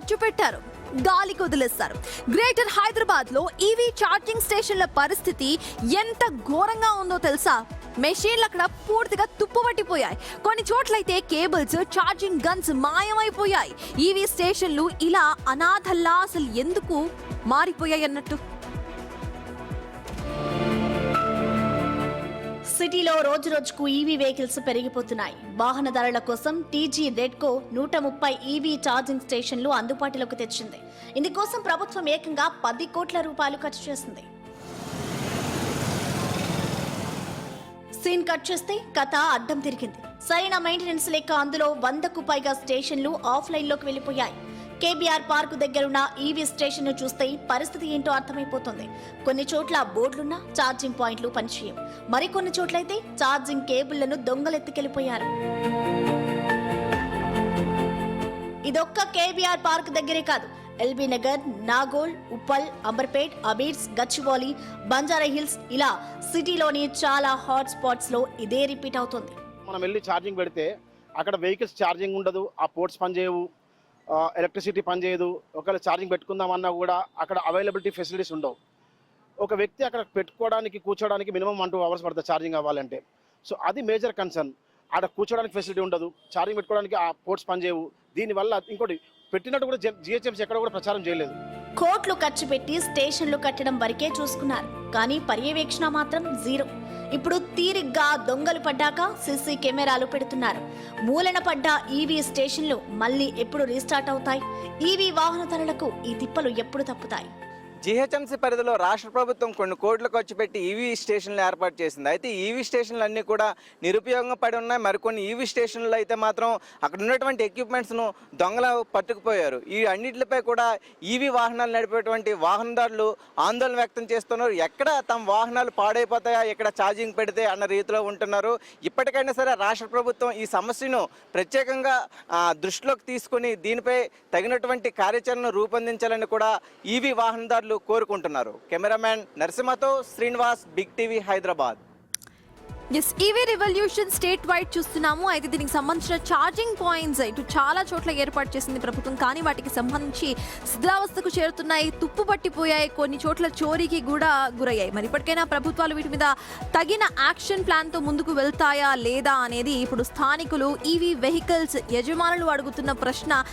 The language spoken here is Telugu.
ఖర్చు పెట్టారు, గాలికి వదిలేస్తారు. గ్రేటర్ హైదరాబాద్ లో ఈవీ ఛార్జింగ్ స్టేషన్ల పరిస్థితి ఎంత ఘోరంగా ఉందో తెలుసా? మెషిన్లు అక్కడ పూర్తిగా తుప్పుపట్టిపోయాయి. కొన్ని చోట్లయితే కేబుల్స్, ఛార్జింగ్ గన్స్ మాయమైపోయాయి. ఈవీ స్టేషన్లు ఇలా అనాథల్లా అసలు ఎందుకు మారిపోయాయి అన్నట్టు. సిటీలో రోజు రోజుకు ఈవీ వెహికల్స్ పెరిగిపోతున్నాయి. వాహనదారుల కోసం టీజీ రెడ్కో 130 ఈవీ ఛార్జింగ్ స్టేషన్లు అందుబాటులోకి తెచ్చింది. ఇందుకోసం ప్రభుత్వం ఏకంగా 10 కోట్ల రూపాయలు ఖర్చు చేసింది. సీన్ కట్ చేస్తే కథ అడ్డం తిరిగింది. సరైన మెయింటెనెన్స్ లేక అందులో 100కు పైగా స్టేషన్లు ఆఫ్లైన్ లోకి వెళ్లిపోయాయి. కేబీఆర్ పార్కు దగ్గరున్న ఈవీ స్టేషన్ ను చూస్తే పరిస్థితి ఏంటో అర్థమైపోతుంది. కొన్ని చోట్ల బోర్డులున్నా ఛార్జింగ్ పాయింట్లు పనిచేయవు. మరికొన్ని చోట్లయితే ఛార్జింగ్ కేబుళ్లను దొంగలెత్తుకెళ్లిపోయారు. ఇదొక్క కేబీఆర్ పార్క్ దగ్గరే కాదు, ఎల్బీ నగర్, నాగోల్, ఉప్పల్, అంబర్పేట్, అబీర్స్, గచ్చిబౌలి, బంజారా హిల్స్ ఇలా సిటీలోని చాలా హాట్ స్పాట్స్ లో ఇదే రిపీట్ అవుతుంది. మనం వెళ్ళి ఛార్జింగ్ పెడితే అక్కడ వెహికల్స్ ఛార్జింగ్ ఉండదు, ఆ పోర్ట్స్ పనిచేయవు, ఎలక్ట్రిసిటీ పనిచేయదు. ఒకవేళ ఛార్జింగ్ పెట్టుకుందామన్నా కూడా అక్కడ అవైలబిలిటీ ఫెసిలిటీస్ ఉండవు. ఒక వ్యక్తి అక్కడ పెట్టుకోవడానికి కూర్చోడానికి మినిమం 1-2 అవర్స్ పడుతుంది ఛార్జింగ్ అవ్వాలంటే. సో అది మేజర్ కన్సర్న్. అక్కడ కూర్చోడానికి ఫెసిలిటీ ఉండదు, ఛార్జింగ్ పెట్టుకోవడానికి ఆ పోర్ట్స్ పనిచేయవు. దీనివల్ల ఇంకోటి పెట్టినట్టు కూడా జిహెచ్ఎంసీ ఎక్కడ కూడా ప్రచారం చేయలేదు. కోట్లు ఖర్చు పెట్టి స్టేషన్లు కట్టడం వరకే చూసుకున్నారు, కానీ పర్యవేక్షణ మాత్రం జీరో. ఇప్పుడు తీరిగ్గా దొంగలు పడ్డాక సీసీ కెమెరాలు పెడుతున్నారు. మూలన పడ్డ ఈవీ స్టేషన్లు మళ్ళీ ఎప్పుడు రీస్టార్ట్ అవుతాయి? ఈవీ వాహనదారులకు ఈ తిప్పలు ఎప్పుడు తప్పుతాయి? జీహెచ్ఎంసీ పరిధిలో రాష్ట్ర ప్రభుత్వం కొన్ని కోట్లు ఖర్చు పెట్టి ఈవీ స్టేషన్లు ఏర్పాటు చేసింది. అయితే ఈవీ స్టేషన్లు అన్నీ కూడా నిరుపయోగంగా పడి ఉన్నాయి. మరికొన్ని ఈవీ స్టేషన్లు అయితే మాత్రం అక్కడ ఉన్నటువంటి ఎక్విప్మెంట్స్ను దొంగల పట్టుకుపోయారు. ఈ అన్నింటిపై కూడా ఈవీ వాహనాలు నడిపేటువంటి వాహనదారులు ఆందోళన వ్యక్తం చేస్తున్నారు. ఎక్కడ తమ వాహనాలు పాడైపోతాయా, ఎక్కడ ఛార్జింగ్ పెడితే అన్న రీతిలో ఉంటున్నారు. ఇప్పటికైనా సరే రాష్ట్ర ప్రభుత్వం ఈ సమస్యను ప్రత్యేకంగా దృష్టిలోకి తీసుకుని దీనిపై తగినటువంటి కార్యాచరణను రూపొందించాలని కూడా ఈవీ వాహనదారులు కోరుకుంటున్నారు. కెమెరామ్యాన్ నరసింహతో Srinivas, Big TV, Hyderabad. EV revolution state wide చూస్తున్నాము. అయితే దీనికి సంబంధించిన ఛార్జింగ్ పాయింట్స్ ఇటు చాలా చోట్ల ఏర్పాటు చేసింది ప్రభుత్వం, కానీ వాటికి సంబంధించి శిథిలావస్థకు చేరుతున్నాయి, తుప్పు పట్టిపోయాయి, కొన్ని చోట్ల చోరీకి కూడా గురయ్యాయి. మరి ఇప్పటికైనా ప్రభుత్వాలు వీటి మీద తగిన యాక్షన్ ప్లాన్తో ముందుకు వెళ్తాయా లేదా అనేది ఇప్పుడు స్థానికులు, ఈవీ వెహికల్స్ యజమానులు అడుగుతున్న ప్రశ్న.